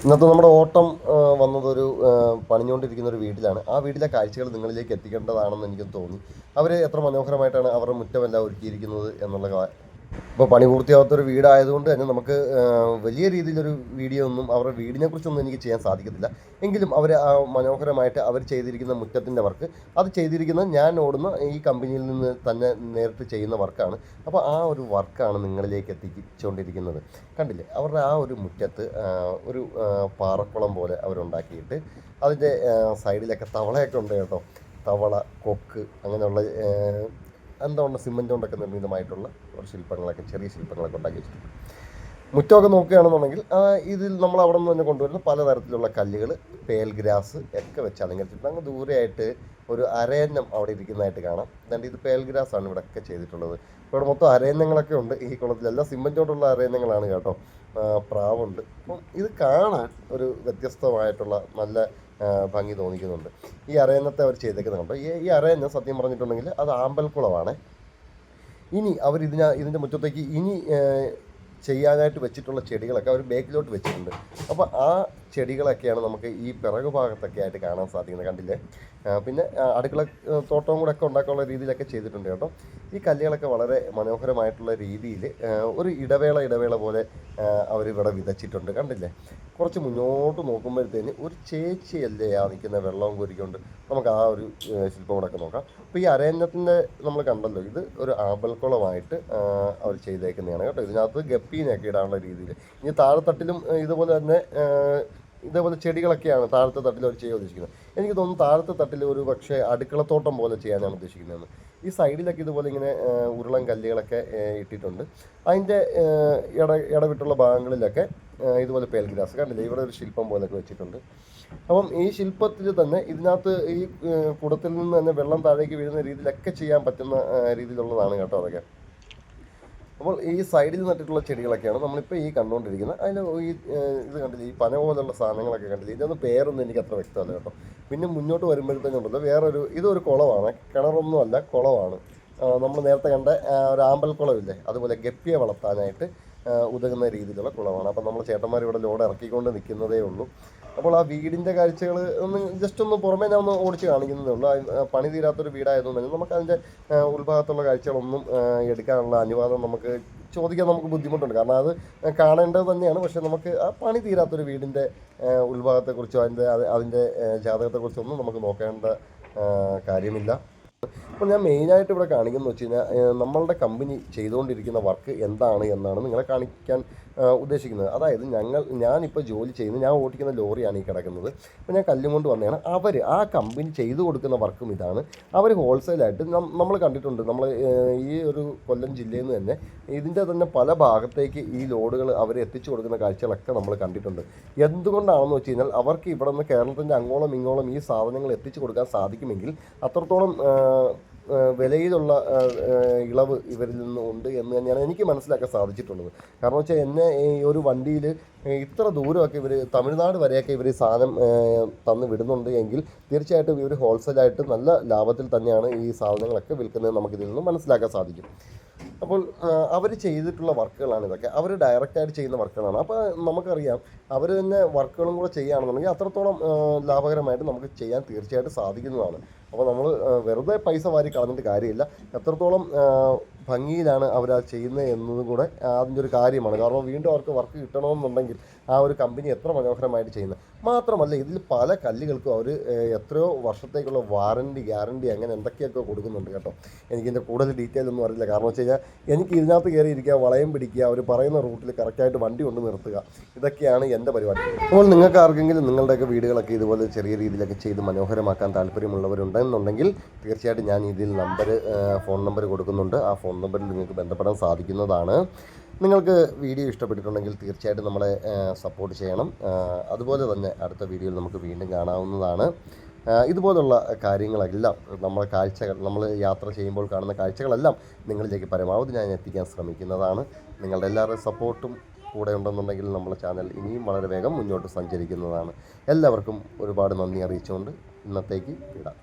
ഇന്നത്തെ നമ്മുടെ ഓട്ടം വന്നതൊരു പണിഞ്ഞുകൊണ്ടിരിക്കുന്ന ഒരു വീട്ടിലാണ്. ആ വീട്ടിലെ കാഴ്ചകൾ നിങ്ങളിലേക്ക് എത്തിക്കേണ്ടതാണെന്ന് എനിക്ക് തോന്നി. അവർ എത്ര മനോഹരമായിട്ടാണ് അവരുടെ മുറ്റമെല്ലാം ഒരുക്കിയിരിക്കുന്നത് എന്നുള്ള ഇപ്പോൾ പണി പൂർത്തിയാകാത്തൊരു വീടായതുകൊണ്ട് തന്നെ നമുക്ക് വലിയ രീതിയിലൊരു വീഡിയോ ഒന്നും അവരുടെ വീടിനെ കുറിച്ചൊന്നും എനിക്ക് ചെയ്യാൻ സാധിക്കത്തില്ല. എങ്കിലും അവർ മനോഹരമായിട്ട് അവർ ചെയ്തിരിക്കുന്ന മുറ്റത്തിൻ്റെ വർക്ക് അത് ചെയ്തിരിക്കുന്നത് ഞാൻ ഓടുന്ന ഈ കമ്പനിയിൽ നിന്ന് തന്നെ നേരിട്ട് ചെയ്യുന്ന വർക്കാണ്. അപ്പോൾ ആ ഒരു വർക്കാണ് നിങ്ങളിലേക്ക് എത്തിച്ചുകൊണ്ടിരിക്കുന്നത്. കണ്ടില്ലേ, അവരുടെ ആ ഒരു മുറ്റത്ത് ഒരു പാറക്കുളം പോലെ അവരുണ്ടാക്കിയിട്ട് അതിൻ്റെ സൈഡിലൊക്കെ തവളയൊക്കെ ഉണ്ട് കേട്ടോ. തവള, കൊക്ക്, അങ്ങനെയുള്ള എന്താ ഉണ്ട് സിമൻറ്റ് കൊണ്ടൊക്കെ നിർമ്മിതമായിട്ടുള്ള ഒരു ശില്പങ്ങളൊക്കെ, ചെറിയ ശില്പങ്ങളൊക്കെ ഉണ്ടാക്കി വെച്ചിട്ടുണ്ട്. മുറ്റമൊക്കെ നോക്കുകയാണെന്നുണ്ടെങ്കിൽ ഇതിൽ നമ്മൾ അവിടെ നിന്ന് തന്നെ കൊണ്ടുവരുന്ന പലതരത്തിലുള്ള കല്ലുകൾ, പേൽഗ്രാസ് ഒക്കെ വെച്ച് അലങ്കരിച്ചിട്ടുണ്ട്. അങ്ങ് ദൂരെയായിട്ട് ഒരു അരയന്നം അവിടെ ഇരിക്കുന്നതായിട്ട് കാണാം. അതുകൊണ്ട് ഇത് പേൽഗ്രാസ് ആണ് ഇവിടെയൊക്കെ ചെയ്തിട്ടുള്ളത്. ഇവിടെ മൊത്തം അരയന്നങ്ങളൊക്കെ ഉണ്ട് ഈ കുളത്തിലെല്ലാം. സിമൻറ്റ് കൊണ്ടുള്ള അരയന്നങ്ങളാണ് കേട്ടോ. പ്രാവുണ്ട്. അപ്പം ഇത് കാണാൻ ഒരു വ്യത്യസ്തമായിട്ടുള്ള നല്ല ഭംഗി തോന്നിക്കുന്നുണ്ട്. ഈ അരയന്നത്തെ അവർ ചെയ്തേക്കുന്നുണ്ട്. ഈ അരയന്നം സത്യം പറഞ്ഞിട്ടുണ്ടെങ്കിൽ അത് ആമ്പൽക്കുളമാണ്. ഇനി അവർ ഇതിൻ്റെ മുറ്റത്തേക്ക് ഇനി ചെയ്യാനായിട്ട് വെച്ചിട്ടുള്ള ചെടികളൊക്കെ അവർ ബേക്കിലോട്ട് വെച്ചിട്ടുണ്ട്. അപ്പോൾ ആ ചെടികളൊക്കെയാണ് നമുക്ക് ഈ പിറകു ഭാഗത്തൊക്കെ ആയിട്ട് കാണാൻ സാധിക്കുന്നത്. കണ്ടില്ലേ? പിന്നെ അടുക്കള തോട്ടവും കൂടെ ഒക്കെ ഉണ്ടാക്കാനുള്ള രീതിയിലൊക്കെ ചെയ്തിട്ടുണ്ട് കേട്ടോ. ഈ കല്ലുകളൊക്കെ വളരെ മനോഹരമായിട്ടുള്ള രീതിയിൽ ഒരു ഇടവേള പോലെ അവരിവിടെ വിതച്ചിട്ടുണ്ട്. കണ്ടില്ലേ? കുറച്ച് മുന്നോട്ട് നോക്കുമ്പോഴത്തേന് ഒരു ചേച്ചിയല്ലേ ആ നിൽക്കുന്ന വെള്ളവും കോരിക്കൊണ്ട്. നമുക്ക് ആ ഒരു ശില്പം കൂടെ ഒക്കെ നോക്കാം. അപ്പോൾ ഈ അരയന്നത്തിൻ്റെ നമ്മൾ കണ്ടല്ലോ, ഇത് ഒരു ആമ്പൽക്കുളമായിട്ട് അവർ ചെയ്തേക്കുന്നതാണ് കേട്ടോ. ഇതിനകത്ത് ഗപ്പീനെയൊക്കെ ഇടാനുള്ള രീതിയിൽ. ഇനി താഴെത്തട്ടിലും ഇതേപോലെ ചെടികളൊക്കെയാണ് താഴത്തെ തട്ടിൽ അവർ ചെയ്യാൻ ഉദ്ദേശിക്കുന്നത്. എനിക്ക് തോന്നുന്നു താഴത്തെ തട്ടിൽ ഒരു പക്ഷേ അടുക്കളത്തോട്ടം പോലെ ചെയ്യാനാണ് ഉദ്ദേശിക്കുന്നതെന്ന്. ഈ സൈഡിലൊക്കെ ഇതുപോലെ ഇങ്ങനെ ഉരുളൻ കല്ലുകളൊക്കെ ഇട്ടിട്ടുണ്ട്. അതിൻ്റെ ഇടവിട്ടുള്ള ഭാഗങ്ങളിലൊക്കെ ഇതുപോലെ പേൽഗ്രാസ് കണ്ടില്ലേ, ഇവിടെ ഒരു ശില്പം പോലെയൊക്കെ വെച്ചിട്ടുണ്ട്. അപ്പം ഈ ശില്പത്തിൽ തന്നെ ഇതിനകത്ത് ഈ കുടത്തിൽ നിന്ന് തന്നെ വെള്ളം താഴേക്ക് വീഴുന്ന രീതിയിലൊക്കെ ചെയ്യാൻ പറ്റുന്ന രീതിയിലുള്ളതാണ് കേട്ടോ അതൊക്കെ. അപ്പോൾ ഈ സൈഡിൽ നട്ടിട്ടുള്ള ചെടികളൊക്കെയാണ് നമ്മളിപ്പോൾ ഈ കണ്ടുകൊണ്ടിരിക്കുന്നത്. അതിൽ ഈ ഇത് കണ്ടില്ലേ, ഈ പന പോലുള്ള സാധനങ്ങളൊക്കെ കണ്ടില്ലേ, ഇതൊന്നും പേരൊന്നും എനിക്ക് അത്ര വ്യക്തമല്ല കേട്ടോ. പിന്നെ മുന്നോട്ട് വരുമ്പോഴത്തേക്കുണ്ടല്ലോ ഇതൊരു കുളമാണ്, കിണറൊന്നുമല്ല, കുളമാണ്. നമ്മൾ നേരത്തെ കണ്ട ഒരു ആമ്പൽക്കുളമില്ലേ, അതുപോലെ ഗപ്പിയെ വളർത്താനായിട്ട് ഉതകുന്ന രീതിയിലുള്ള കുളമാണ്. അപ്പം നമ്മൾ ചേട്ടന്മാർ ഇവിടെ ലോഡ് ഇറക്കിക്കൊണ്ട് നിൽക്കുന്നതേ ഉള്ളൂ. അപ്പോൾ ആ വീടിൻ്റെ കാഴ്ചകൾ ജസ്റ്റ് ഒന്ന് പുറമേ ഞാൻ ഒന്ന് ഓടിച്ച് കാണിക്കുന്നതേ ഉള്ളൂ. പണി തീരാത്തൊരു വീടായതുകൊണ്ട് തന്നെ നമുക്ക് അതിൻ്റെ ഉൾഭാഗത്തുള്ള കാഴ്ചകളൊന്നും എടുക്കാനുള്ള അനുവാദം നമുക്ക് ചോദിക്കാൻ നമുക്ക് ബുദ്ധിമുട്ടുണ്ട്. കാരണം അത് കാണേണ്ടത് തന്നെയാണ്. പക്ഷേ നമുക്ക് ആ പണി തീരാത്തൊരു വീടിൻ്റെ ഉൾഭാഗത്തെക്കുറിച്ചോ അതിൻ്റെ ജാതകത്തെക്കുറിച്ചൊന്നും നമുക്ക് നോക്കേണ്ട കാര്യമില്ല. അപ്പോൾ ഞാൻ മെയിനായിട്ട് ഇവിടെ കാണിക്കുന്നത് വെച്ച് കഴിഞ്ഞാൽ നമ്മളുടെ കമ്പനി ചെയ്തുകൊണ്ടിരിക്കുന്ന വർക്ക് എന്താണ് എന്നാണ് നിങ്ങളെ കാണിക്കാൻ ഉദ്ദേശിക്കുന്നത്. അതായത് ഞാനിപ്പോൾ ജോലി ചെയ്യുന്നത്, ഞാൻ ഓടിക്കുന്ന ലോറിയാണ് ഈ കിടക്കുന്നത്. അപ്പോൾ ഞാൻ കല്ലും കൊണ്ട് വന്നതാണ്. ആ കമ്പനി ചെയ്തു കൊടുക്കുന്ന വർക്കും ഇതാണ്. അവർ ഹോൾസെയിലായിട്ട് നമ്മൾ കണ്ടിട്ടുണ്ട്. നമ്മൾ ഈ ഒരു കൊല്ലം ജില്ലയിൽ നിന്ന് തന്നെ ഇതിൻ്റെ തന്നെ പല ഭാഗത്തേക്ക് ഈ ലോഡുകൾ അവർ എത്തിച്ചു കൊടുക്കുന്ന കാഴ്ചകളൊക്കെ നമ്മൾ കണ്ടിട്ടുണ്ട്. എന്തുകൊണ്ടാണെന്ന് വെച്ച് കഴിഞ്ഞാൽ അവർക്ക് ഇവിടെ നിന്ന് കേരളത്തിൻ്റെ അങ്ങോളം ഇങ്ങോളം ഈ സാധനങ്ങൾ എത്തിച്ചു കൊടുക്കാൻ സാധിക്കുമെങ്കിൽ അത്രത്തോളം വിലയിലുള്ള ഇളവ് ഇവരിൽ നിന്ന് ഉണ്ട് എന്ന് തന്നെയാണ് എനിക്ക് മനസ്സിലാക്കാൻ സാധിച്ചിട്ടുള്ളത്. കാരണം വെച്ചാൽ എന്നെ ഈ ഒരു വണ്ടിയിൽ ഇത്ര ദൂരമൊക്കെ ഇവർ തമിഴ്നാട് വരെയൊക്കെ ഇവർ സാധനം തന്ന് വിടുന്നുണ്ട് എങ്കിൽ തീർച്ചയായിട്ടും ഇവർ ഹോൾസെയിലായിട്ട് നല്ല ലാഭത്തിൽ തന്നെയാണ് ഈ സാധനങ്ങളൊക്കെ വിൽക്കുന്നത് നമുക്കിതിൽ നിന്ന് മനസ്സിലാക്കാൻ സാധിക്കും. അപ്പോൾ അവർ ചെയ്തിട്ടുള്ള വർക്കുകളാണ് ഇതൊക്കെ. അവർ ഡയറക്റ്റായിട്ട് ചെയ്യുന്ന വർക്കുകളാണ്. അപ്പോൾ നമുക്കറിയാം അവർ തന്നെ വർക്കുകളും കൂടെ ചെയ്യുകയാണെന്നുണ്ടെങ്കിൽ അത്രത്തോളം ലാഭകരമായിട്ട് നമുക്ക് ചെയ്യാൻ തീർച്ചയായിട്ടും സാധിക്കുന്നതാണ്. അപ്പോൾ നമ്മൾ വെറുതെ പൈസ വാരി കളഞ്ഞിട്ട് കാര്യമില്ല. എത്രത്തോളം ഭംഗിയിലാണ് അവരത് ചെയ്യുന്നത് എന്നതും കൂടെ അതിൻ്റെ ഒരു കാര്യമാണ്. കാരണം വീണ്ടും അവർക്ക് വർക്ക് കിട്ടണമെന്നുണ്ടെങ്കിൽ ആ ഒരു കമ്പനി എത്ര മനോഹരമായിട്ട് ചെയ്യുന്നത്. മാത്രമല്ല ഇതിൽ പല കല്ലുകൾക്കും അവർ എത്രയോ വർഷത്തേക്കുള്ള ഗ്യാരണ്ടി അങ്ങനെ എന്തൊക്കെയൊക്കെ കൊടുക്കുന്നുണ്ട് കേട്ടോ. എനിക്കിതിൻ്റെ കൂടുതൽ ഡീറ്റെയിൽ ഒന്നും അറിയില്ല. കാരണം വെച്ച് കഴിഞ്ഞാൽ എനിക്ക് ഇതിനകത്ത് കയറിയിരിക്കുക, വളയം പിടിക്കുക, അവർ പറയുന്ന റൂട്ടിൽ കറക്റ്റായിട്ട് വണ്ടി കൊണ്ട് നിർത്തുക, ഇതൊക്കെയാണ് എൻ്റെ പരിപാടി. അപ്പോൾ നിങ്ങൾക്ക് ആർക്കെങ്കിലും നിങ്ങളുടെയൊക്കെ വീടുകളൊക്കെ ഇതുപോലെ ചെറിയ രീതിയിലൊക്കെ ചെയ്ത് മനോഹരമാക്കാൻ താല്പര്യമുള്ളവരുണ്ടെന്നുണ്ടെങ്കിൽ തീർച്ചയായിട്ടും ഞാൻ ഇതിൽ ഫോൺ നമ്പർ കൊടുക്കുന്നുണ്ട്. ആ ഫോൺ നമ്പറിൽ നിങ്ങൾക്ക് ബന്ധപ്പെടാൻ സാധിക്കുന്നതാണ്. നിങ്ങൾക്ക് വീഡിയോ ഇഷ്ടപ്പെട്ടിട്ടുണ്ടെങ്കിൽ തീർച്ചയായിട്ടും നമ്മളെ സപ്പോർട്ട് ചെയ്യണം. അതുപോലെ തന്നെ അടുത്ത വീഡിയോയിൽ നമുക്ക് വീണ്ടും കാണാവുന്നതാണ്. ഇതുപോലുള്ള കാര്യങ്ങളെല്ലാം നമ്മൾ യാത്ര ചെയ്യുമ്പോൾ കാണുന്ന കാഴ്ചകളെല്ലാം നിങ്ങളിലേക്ക് പരമാവധി ഞാൻ എത്തിക്കാൻ ശ്രമിക്കുന്നതാണ്. നിങ്ങളുടെ എല്ലാവരുടെയും സപ്പോർട്ടും കൂടെ ഉണ്ടെന്നുണ്ടെങ്കിൽ നമ്മുടെ ചാനൽ ഇനിയും വളരെ വേഗം മുന്നോട്ട് സഞ്ചരിക്കുന്നതാണ്. എല്ലാവർക്കും ഒരുപാട് നന്ദി അറിയിച്ചുകൊണ്ട് ഇന്നത്തേക്ക് വിടാം.